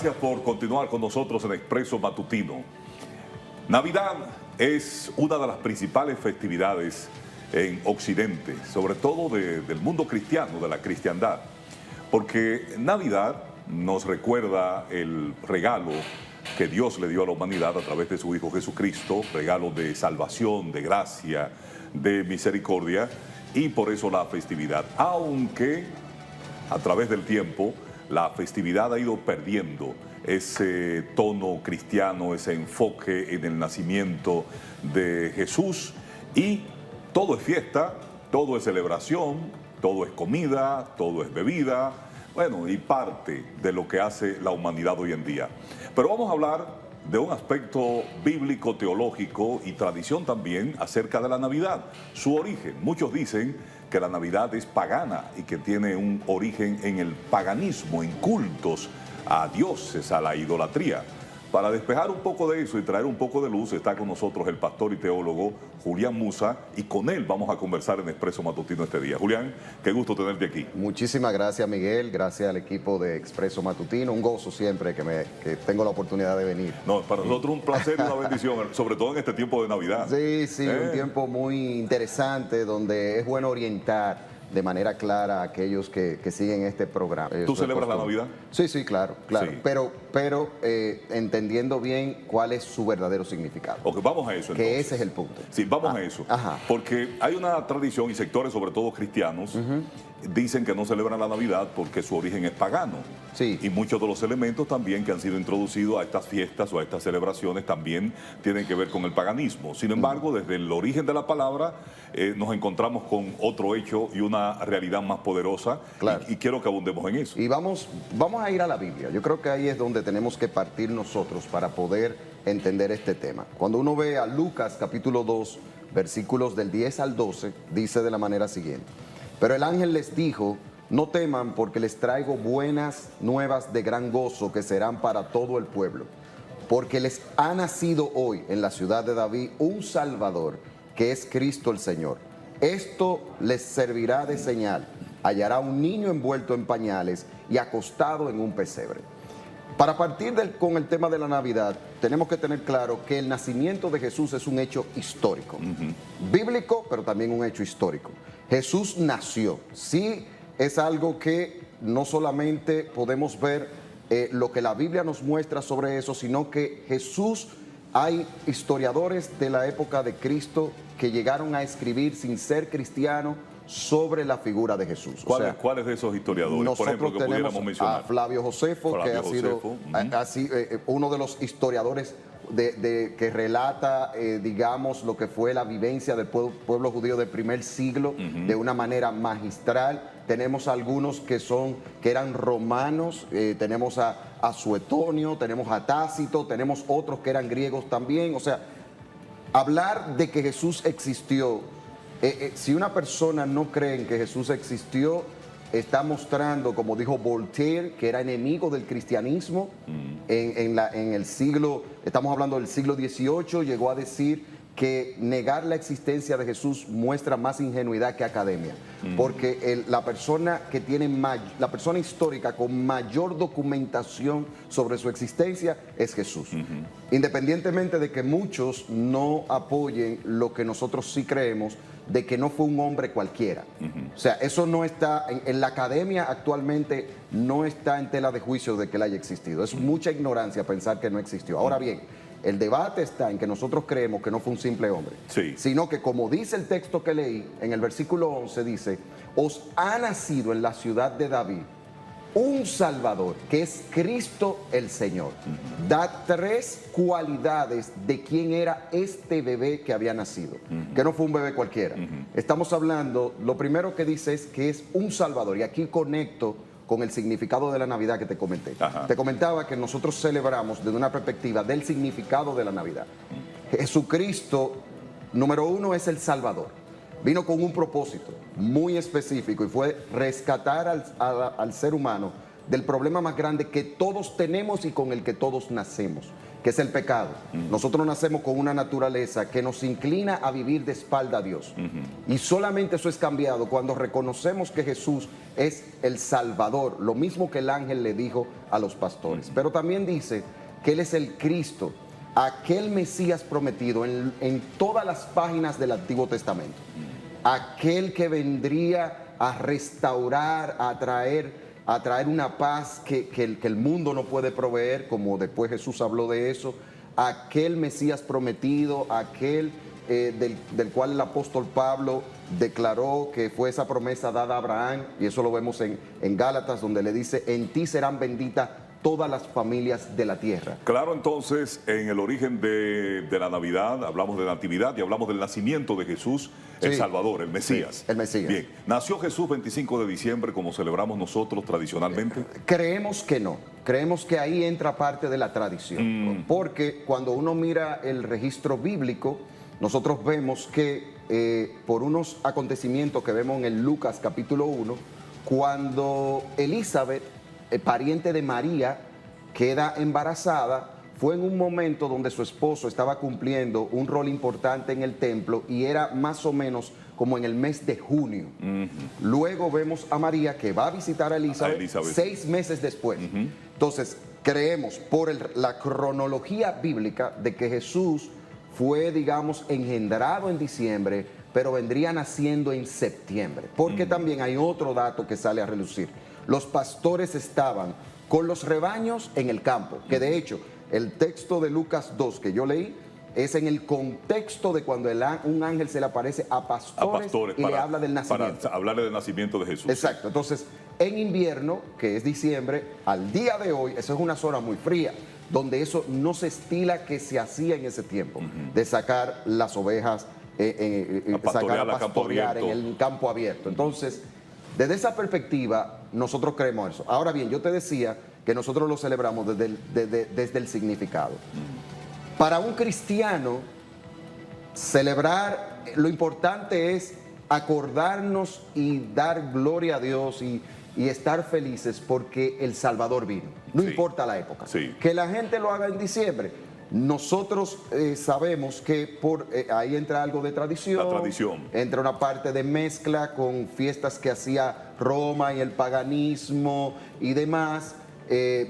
Gracias por continuar con nosotros en Expreso Matutino. Navidad es una de las principales festividades en Occidente, sobre todo del mundo cristiano, de la cristiandad, porque Navidad nos recuerda el regalo que Dios le dio a la humanidad a través de su Hijo Jesucristo, regalo de salvación, de gracia, de misericordia, y por eso la festividad, aunque a través del tiempo la festividad ha ido perdiendo ese tono cristiano, ese enfoque en el nacimiento de Jesús, y todo es fiesta, todo es celebración, todo es comida, todo es bebida, bueno, y parte de lo que hace la humanidad hoy en día. Pero vamos a hablar de un aspecto bíblico, teológico y tradición también acerca de la Navidad, su origen. Muchos dicen que la Navidad es pagana y que tiene un origen en el paganismo, en cultos a dioses, a la idolatría. Para despejar un poco de eso y traer un poco de luz, está con nosotros el pastor y teólogo Julián Musa, y con él vamos a conversar en Expreso Matutino este día. Julián, qué gusto tenerte aquí. Muchísimas gracias, Miguel, gracias al equipo de Expreso Matutino, un gozo siempre que tengo la oportunidad de venir. No, para nosotros un placer y una bendición, sobre todo en este tiempo de Navidad. Sí, un tiempo muy interesante donde es bueno orientar de manera clara a aquellos que siguen este programa. ¿Tú celebras la Navidad? Sí, claro. Sí. Pero entendiendo bien cuál es su verdadero significado. Ok, vamos a eso entonces. Que ese es el punto. Sí, vamos a eso. Ajá. Porque hay una tradición y sectores, sobre todo cristianos, dicen que no celebran la Navidad porque su origen es pagano. Sí. Y muchos de los elementos también que han sido introducidos a estas fiestas o a estas celebraciones también tienen que ver con el paganismo. Sin embargo, desde el origen de la palabra nos encontramos con otro hecho y una realidad más poderosa. Claro. Y quiero que abundemos en eso. Y vamos a ir a la Biblia. Yo creo que ahí es donde tenemos que partir nosotros para poder entender este tema. Cuando uno ve a Lucas capítulo 2, versículos del 10 al 12, dice de la manera siguiente: pero el ángel les dijo: no teman, porque les traigo buenas nuevas de gran gozo que serán para todo el pueblo. Porque les ha nacido hoy en la ciudad de David un Salvador, que es Cristo el Señor. Esto les servirá de señal: hallará un niño envuelto en pañales y acostado en un pesebre. Para partir con el tema de la Navidad, tenemos que tener claro que el nacimiento de Jesús es un hecho histórico, bíblico, pero también un hecho histórico. Jesús nació, sí, es algo que no solamente podemos ver lo que la Biblia nos muestra sobre eso, sino que Jesús, hay historiadores de la época de Cristo que llegaron a escribir sin ser cristianos sobre la figura de Jesús. ¿Cuáles de esos historiadores, por ejemplo, que pudiéramos mencionar? A Flavio Josefo, que ha sido uno de los historiadores que relata, digamos, lo que fue la vivencia del pueblo judío del primer siglo de una manera magistral. Tenemos algunos que eran romanos, tenemos a Suetonio, tenemos a Tácito, tenemos otros que eran griegos también. O sea, hablar de que Jesús existió, si una persona no cree en que Jesús existió, está mostrando, como dijo Voltaire, que era enemigo del cristianismo en el siglo, estamos hablando del siglo XVIII, llegó a decir que negar la existencia de Jesús muestra más ingenuidad que academia, porque la persona la persona histórica con mayor documentación sobre su existencia es Jesús. Independientemente de que muchos no apoyen lo que nosotros sí creemos, de que no fue un hombre cualquiera. O sea, eso no está, en la academia actualmente no está en tela de juicio de que él haya existido. Es mucha ignorancia pensar que no existió. Ahora bien, el debate está en que nosotros creemos que no fue un simple hombre, sino que, como dice el texto que leí, en el versículo 11 dice: os ha nacido en la ciudad de David un Salvador, que es Cristo el Señor. Da tres cualidades de quién era este bebé que había nacido, que no fue un bebé cualquiera. Estamos hablando, lo primero que dice es que es un Salvador, y aquí conecto con el significado de la Navidad que te comenté. Te comentaba que nosotros celebramos desde una perspectiva del significado de la Navidad. Jesucristo, número uno, es el Salvador. Vino con un propósito muy específico, y fue rescatar al ser humano del problema más grande que todos tenemos y con el que todos nacemos, que es el pecado. Nosotros nacemos con una naturaleza que nos inclina a vivir de espalda a Dios. Y solamente eso es cambiado cuando reconocemos que Jesús es el Salvador, lo mismo que el ángel le dijo a los pastores. Pero también dice que Él es el Cristo, aquel Mesías prometido en todas las páginas del Antiguo Testamento. Aquel que vendría a restaurar, a traer una paz que el mundo no puede proveer, como después Jesús habló de eso. Aquel Mesías prometido, aquel del cual el apóstol Pablo declaró que fue esa promesa dada a Abraham, y eso lo vemos en Gálatas, donde le dice: en ti serán benditas todas las familias de la tierra. Claro, entonces, en el origen de la Navidad, hablamos de Natividad y hablamos del nacimiento de Jesús, el Salvador, el Mesías. Sí, el Mesías. Bien, ¿nació Jesús 25 de diciembre como celebramos nosotros tradicionalmente? Creemos que no, creemos que ahí entra parte de la tradición, porque cuando uno mira el registro bíblico, nosotros vemos que por unos acontecimientos que vemos en el Lucas capítulo 1, cuando Elizabeth, pariente de María, queda embarazada, fue en un momento donde su esposo estaba cumpliendo un rol importante en el templo y era más o menos como en el mes de junio. Luego vemos a María que va a visitar a Elizabeth 6 meses después. Entonces, creemos por la cronología bíblica de que Jesús fue, digamos, engendrado en diciembre, pero vendría naciendo en septiembre. Porque también hay otro dato que sale a relucir. Los pastores estaban con los rebaños en el campo, que de hecho el texto de Lucas 2 que yo leí es en el contexto de cuando un ángel se le aparece a pastores y le habla del nacimiento. Para hablarle del nacimiento de Jesús. Exacto. Entonces, en invierno, que es diciembre, al día de hoy, eso es una zona muy fría, donde eso no se estila que se hacía en ese tiempo, de sacar las ovejas, sacar a pastorear en el campo abierto. Entonces, desde esa perspectiva, nosotros creemos eso. Ahora bien, yo te decía que nosotros lo celebramos desde el significado. Para un cristiano, celebrar, lo importante es acordarnos y dar gloria a Dios y estar felices porque el Salvador vino. No importa la época. Que la gente lo haga en diciembre. Nosotros sabemos que ahí entra algo de tradición. La tradición. Entra una parte de mezcla con fiestas que hacía Roma y el paganismo y demás,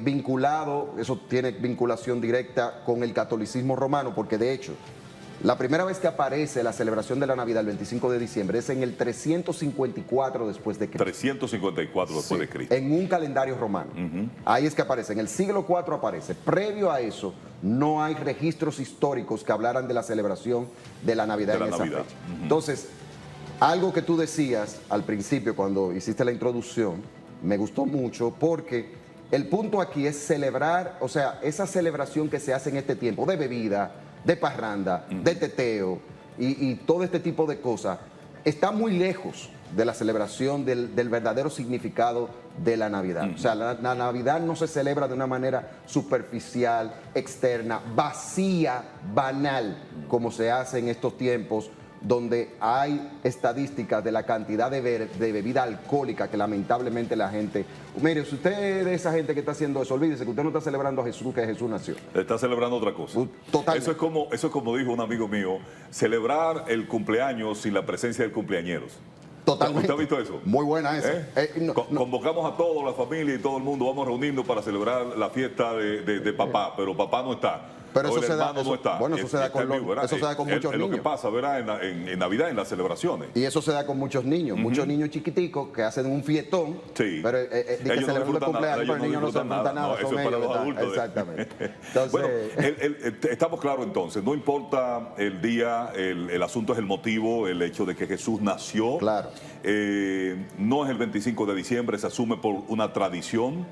vinculado, eso tiene vinculación directa con el catolicismo romano, porque de hecho, la primera vez que aparece la celebración de la Navidad, el 25 de diciembre, es en el 354 después de Cristo. 354 después de Cristo. En un calendario romano. Ahí es que aparece. En el siglo IV aparece. Previo a eso, no hay registros históricos que hablaran de la celebración de la Navidad en esa fecha. Entonces, algo que tú decías al principio cuando hiciste la introducción, me gustó mucho porque el punto aquí es celebrar, o sea, esa celebración que se hace en este tiempo de bebida, de parranda, de teteo y todo este tipo de cosas, está muy lejos de la celebración del verdadero significado de la Navidad. O sea, la Navidad no se celebra de una manera superficial, externa, vacía, banal, como se hace en estos tiempos, donde hay estadísticas de la cantidad de bebida alcohólica que lamentablemente la gente... Mire, si usted es de esa gente que está haciendo eso, olvídese que usted no está celebrando a Jesús, que Jesús nació. Está celebrando otra cosa. Totalmente. Eso es como dijo un amigo mío, celebrar el cumpleaños sin la presencia del cumpleañeros. Totalmente. ¿Usted ha visto eso? Muy buena esa. Convocamos a toda la familia y todo el mundo, vamos a reunirnos para celebrar la fiesta de papá, pero papá no está. Pero eso se da, no está. Bueno, eso se da con muchos niños. Lo que pasa, ¿verdad? En Navidad, en las celebraciones. Y eso se da con muchos niños. Muchos niños chiquiticos que hacen un fiestón. Sí. Pero ellos no disfrutan cumpleaños, pero el niño no se disfruta nada. Eso es para los adultos. Exactamente. Entonces, bueno, estamos claros entonces. No importa el día, el asunto es el motivo, el hecho de que Jesús nació. Claro. No es el 25 de diciembre, se asume por una tradición.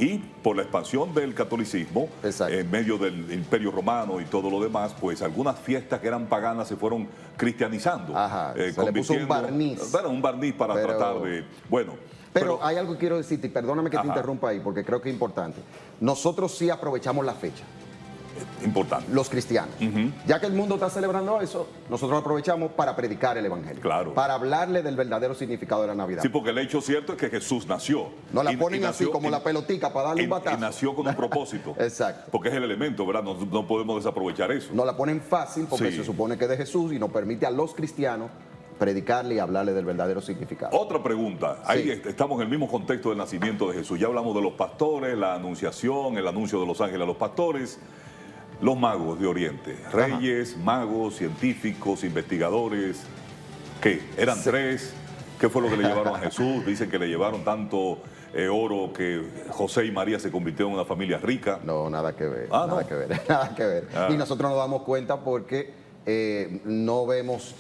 Y por la expansión del catolicismo, en medio del Imperio Romano y todo lo demás, pues algunas fiestas que eran paganas se fueron cristianizando. Se le puso un barniz. Bueno, un barniz para tratar de... Bueno. Pero hay algo que quiero decirte, y perdóname que te interrumpa ahí, porque creo que es importante. Nosotros sí aprovechamos la fecha. Importante. Los cristianos. Ya que el mundo está celebrando eso, nosotros aprovechamos para predicar el Evangelio. Claro. Para hablarle del verdadero significado de la Navidad. Sí, porque el hecho cierto es que Jesús nació. No la ponen así como la pelotica para darle un batazo. Y nació con un propósito. Exacto. Porque es el elemento, ¿verdad? No podemos desaprovechar eso. No la ponen fácil porque Sí. se supone que es de Jesús y nos permite a los cristianos predicarle y hablarle del verdadero significado. Otra pregunta, ahí Sí. estamos en el mismo contexto del nacimiento de Jesús. Ya hablamos de los pastores, la anunciación, el anuncio de los ángeles a los pastores, los magos de Oriente, reyes, magos, científicos, investigadores. ¿Qué? ¿Eran Sí. tres? ¿Qué fue lo que le llevaron a Jesús? Dicen que le llevaron tanto oro que José y María se convirtieron en una familia rica. No, nada que ver, Ah, nada no. que ver, nada que ver. Ah. Y nosotros nos damos cuenta porque no vemos,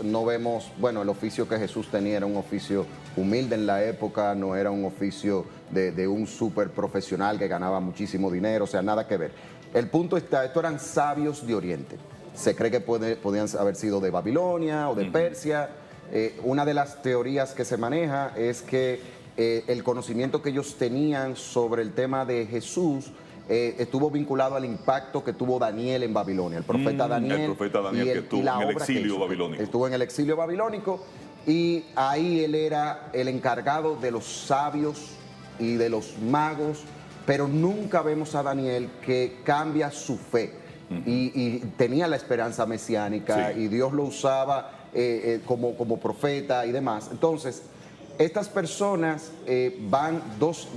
bueno, el oficio que Jesús tenía era un oficio humilde en la época, no era un oficio de un súper profesional que ganaba muchísimo dinero, o sea, nada que ver. El punto está, estos eran sabios de Oriente. Se cree que podían haber sido de Babilonia o de Persia. Una de las teorías que se maneja es que el conocimiento que ellos tenían sobre el tema de Jesús estuvo vinculado al impacto que tuvo Daniel en Babilonia, el profeta Daniel. El profeta Daniel que estuvo la en el obra que exilio hizo. babilónico. Estuvo en el exilio babilónico y ahí él era el encargado de los sabios y de los magos, pero nunca vemos a Daniel que cambia su fe. Y tenía la esperanza mesiánica Sí. y Dios lo usaba como profeta y demás. Entonces, estas personas van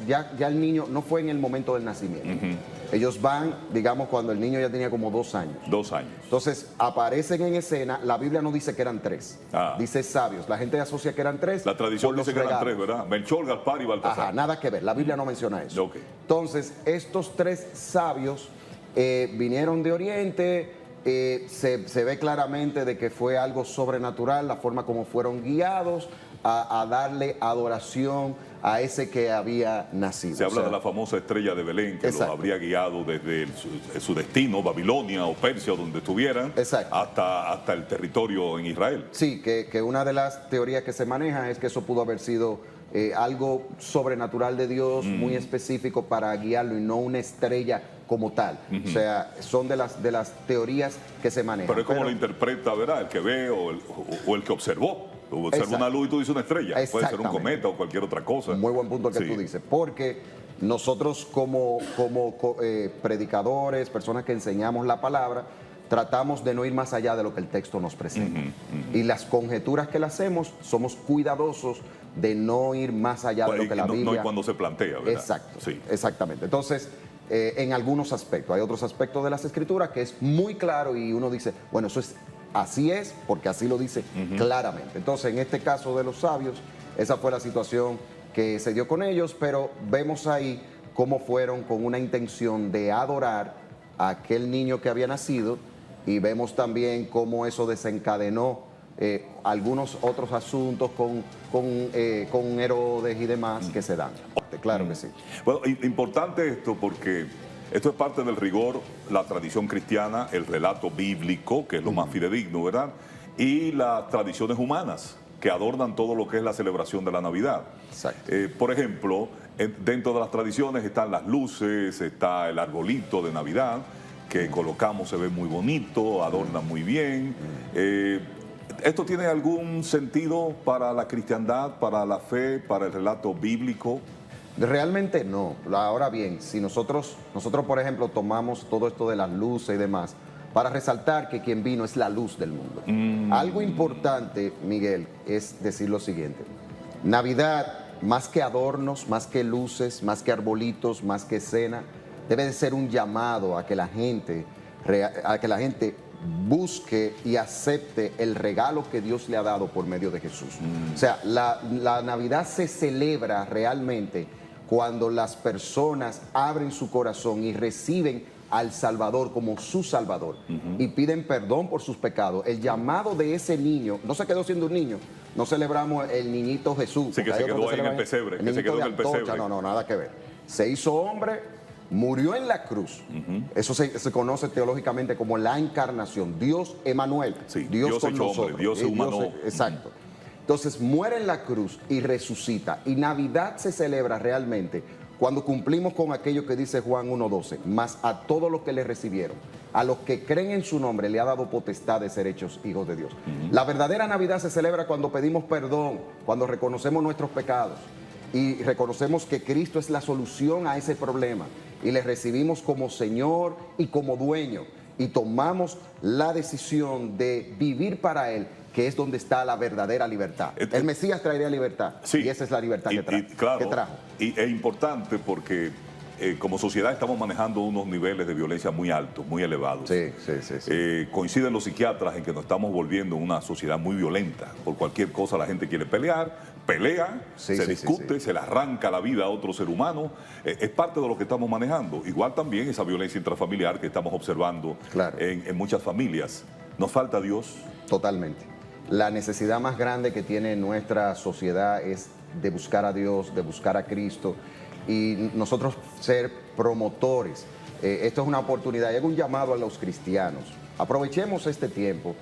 ya el niño no fue en el momento del nacimiento. Ellos van, digamos, cuando el niño ya tenía como 2 años. 2 años. Entonces, aparecen en escena, la Biblia no dice que eran 3, dice sabios. La gente asocia que eran 3. La tradición dice que eran 3, ¿verdad? Melchor, Gaspar y Baltasar. Ajá, nada que ver, la Biblia no menciona eso. Ok. Entonces, estos 3 sabios vinieron de Oriente, se ve claramente de que fue algo sobrenatural, la forma como fueron guiados a darle adoración a ese que había nacido. Se habla de la famosa estrella de Belén que Exacto. los habría guiado desde su destino, Babilonia o Persia, donde estuvieran, Exacto. hasta el territorio en Israel. Sí, que una de las teorías que se maneja es que eso pudo haber sido algo sobrenatural de Dios, muy específico para guiarlo y no una estrella como tal. O sea, son de las teorías que se manejan. Pero es como lo interpreta, ¿verdad? El que ve o el que observó. Observa Exacto. una luz y tú dices una estrella. Puede ser un Exactamente. cometa o cualquier otra cosa. Muy buen punto que Sí. tú dices, porque nosotros como predicadores, personas que enseñamos la palabra, tratamos de no ir más allá de lo que el texto nos presenta. Y las conjeturas que le hacemos, somos cuidadosos de no ir más allá de lo que la Biblia... No y cuando se plantea, ¿verdad? Exacto, Sí. exactamente. Entonces, en algunos aspectos, hay otros aspectos de las Escrituras que es muy claro y uno dice, bueno, así es, porque así lo dice claramente. Entonces, en este caso de los sabios, esa fue la situación que se dio con ellos, pero vemos ahí cómo fueron con una intención de adorar a aquel niño que había nacido y vemos también cómo eso desencadenó algunos otros asuntos con Herodes y demás que se dan. Claro que sí. Bueno, importante esto porque esto es parte del rigor, la tradición cristiana, el relato bíblico, que es lo más fidedigno, ¿verdad? Y las tradiciones humanas, que adornan todo lo que es la celebración de la Navidad. Exacto. Por ejemplo, dentro de las tradiciones están las luces, está el arbolito de Navidad, que colocamos, se ve muy bonito, adorna muy bien. ¿Esto tiene algún sentido para la cristiandad, para la fe, para el relato bíblico? Realmente no. Ahora bien, si nosotros, por ejemplo, tomamos todo esto de las luces y demás, para resaltar que quien vino es la luz del mundo. Algo importante, Miguel, es decir lo siguiente. Navidad, más que adornos, más que luces, más que arbolitos, más que cena, debe de ser un llamado a que la gente busque y acepte el regalo que Dios le ha dado por medio de Jesús. O sea, la Navidad se celebra realmente cuando las personas abren su corazón y reciben al Salvador como su Salvador y piden perdón por sus pecados. El llamado de ese niño, no se quedó siendo un niño, no celebramos el niñito Jesús. Sí, que se quedó ahí en el pesebre, que se quedó en el pesebre. No, nada que ver. Se hizo hombre, murió en la cruz. Eso se conoce teológicamente como la encarnación. Dios Emanuel, Sí, Dios con hecho nosotros. hombre, Dios se humanó. Exacto. Entonces muere en la cruz y resucita. Y Navidad se celebra realmente cuando cumplimos con aquello que dice Juan 1:12, mas a todos los que le recibieron, a los que creen en su nombre, le ha dado potestad de ser hechos hijos de Dios. La verdadera Navidad se celebra cuando pedimos perdón, cuando reconocemos nuestros pecados y reconocemos que Cristo es la solución a ese problema y le recibimos como Señor y como dueño y tomamos la decisión de vivir para Él, que es donde está la verdadera libertad. El Mesías traería libertad, sí, y esa es la libertad que trajo. Y es importante porque como sociedad estamos manejando unos niveles de violencia muy altos, muy elevados. Sí. Coinciden los psiquiatras en que nos estamos volviendo una sociedad muy violenta. Por cualquier cosa la gente quiere pelear, pelea, se discute, se le arranca la vida a otro ser humano. Es parte de lo que estamos manejando. Igual también esa violencia intrafamiliar que estamos observando en muchas familias. ¿Nos falta Dios? Totalmente. La necesidad más grande que tiene nuestra sociedad es de buscar a Dios, de buscar a Cristo y nosotros ser promotores. Esto es una oportunidad, es un llamado a los cristianos. Aprovechemos este tiempo,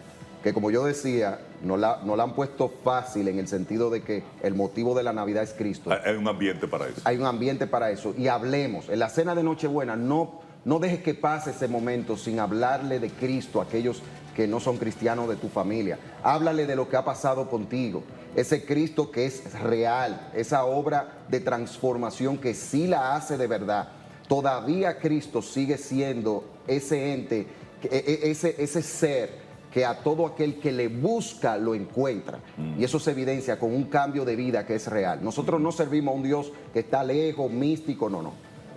que como yo decía, nos la han puesto fácil en el sentido de que el motivo de la Navidad es Cristo. Hay un ambiente para eso. Hay un ambiente para eso. Y hablemos. En la cena de Nochebuena, no dejes que pase ese momento sin hablarle de Cristo a aquellos que no son cristianos de tu familia. Háblale de lo que ha pasado contigo. Ese Cristo que es real, esa obra de transformación que sí la hace de verdad. Todavía Cristo sigue siendo ese ente, ese ser que a todo aquel que le busca lo encuentra. Y eso se evidencia con un cambio de vida que es real. Nosotros no servimos a un Dios que está lejos, místico, no.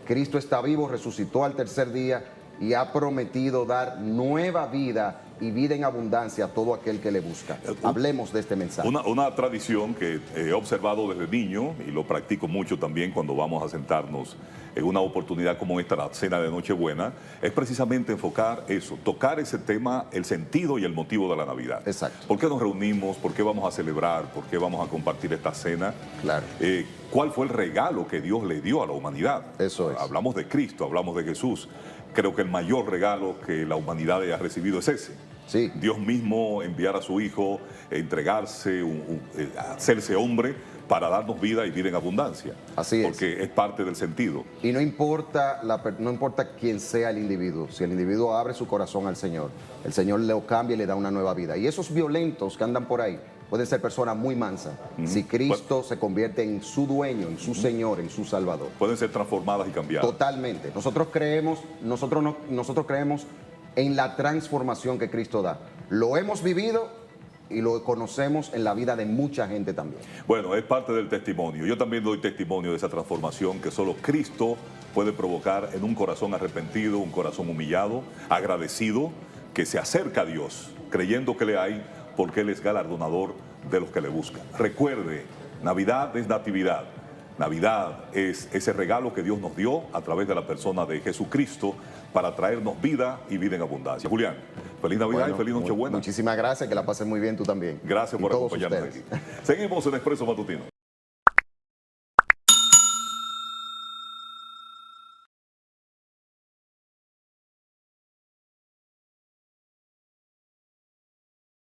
Cristo está vivo, resucitó al tercer día y ha prometido dar nueva vida y vida en abundancia a todo aquel que le busca. Hablemos de este mensaje. Una tradición que he observado desde niño y lo practico mucho también cuando vamos a sentarnos en una oportunidad como esta, la cena de Nochebuena, es precisamente enfocar eso, tocar ese tema, el sentido y el motivo de la Navidad. Exacto. ¿Por qué nos reunimos? ¿Por qué vamos a celebrar? ¿Por qué vamos a compartir esta cena? Claro. ¿Cuál fue el regalo que Dios le dio a la humanidad? Eso es. Hablamos de Cristo, hablamos de Jesús. Creo que el mayor regalo que la humanidad haya recibido es ese. Sí. Dios mismo enviar a su Hijo, entregarse, hacerse hombre para darnos vida y vida en abundancia. Así es. Porque es parte del sentido. Y no importa quién sea el individuo, si el individuo abre su corazón al Señor, el Señor lo cambia y le da una nueva vida. Y esos violentos que andan por ahí pueden ser personas muy mansas. Si Cristo se convierte en su dueño, en su Señor, en su Salvador. Pueden ser transformadas y cambiadas. Totalmente. Nosotros creemos en la transformación que Cristo da. Lo hemos vivido y lo conocemos en la vida de mucha gente también. Bueno, es parte del testimonio. Yo también doy testimonio de esa transformación que solo Cristo puede provocar en un corazón arrepentido, un corazón humillado, agradecido, que se acerca a Dios, creyendo que le hay, porque Él es galardonador de los que le buscan. Recuerde, Navidad es natividad. Navidad es ese regalo que Dios nos dio a través de la persona de Jesucristo para traernos vida y vida en abundancia. Julián, feliz Navidad y feliz Nochebuena. Muchísimas gracias, que la pasen muy bien tú también. Gracias por acompañarnos aquí. Seguimos en Expreso Matutino.